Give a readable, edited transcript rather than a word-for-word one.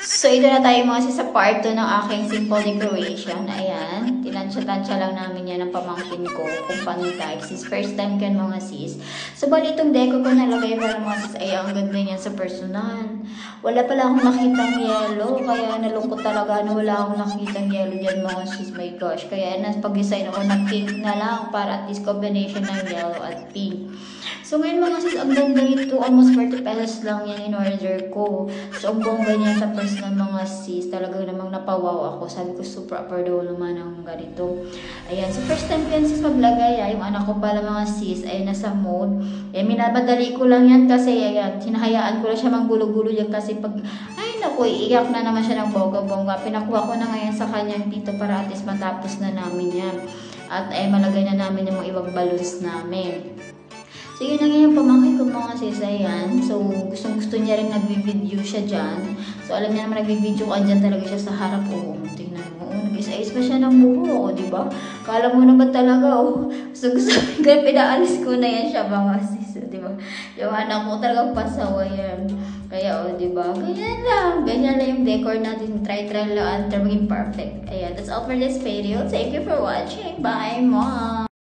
So, ito na tayo mga sis sa part 2 ng aking simple decoration. Ayan. Tinansya-tansya lang namin yan ng pamangkin ko kung paano type. Sis, first time ko yan mga sis. So, bali itong deco ko nalagay para mga sis ay ang ganda niyan sa personal. Wala pala akong nakitang yellow. Kaya nalungkot talaga na wala akong nakitang yellow dyan mga sis. My gosh. Kaya pag-design ako ng pink na lang para at least combination ng yellow at pink. So, ngayon mga sis, ang ganda nito. Almost 40 pesos lang yan in order ko. So, ang bongga niya sa personal mga sis. Talagang namang napawaw ako. Sabi ko, super affordable naman ang ganito. Ayan. So, first time ko yan sis maglagay. Yung anak ko pala mga sis ay nasa mode. Eh, minabadali ko lang yan kasi, ayan, hinahayaan ko lang siya manggulo-gulo yan kasi pag, ay naku, iiyak na naman siya ng bongga-bongga. Pinakuha ko na ngayon sa kanyang tito para at least matapos na namin yan. At ay malagay na namin yung mga ibang balloons namin. So, yun na ngayon pamangkin ko mga sis, ayan. So, gustong-gusto niya rin nag-video siya dyan. So, alam niya naman nag-video ko, andyan talaga siya sa harap. Oo, tingnan mo. Nag-is-ayos pa siya ng buho, diba? Kala mo naman talaga, So, gusto ko, pinaalis ko na yan siya mga sis, diba? Yung anak ko talagang pasawa yan. Kaya, diba? Ganyan lang yung decor natin. Try lang until maging perfect. Ayan, that's all for this video. Thank you for watching. Bye, mom!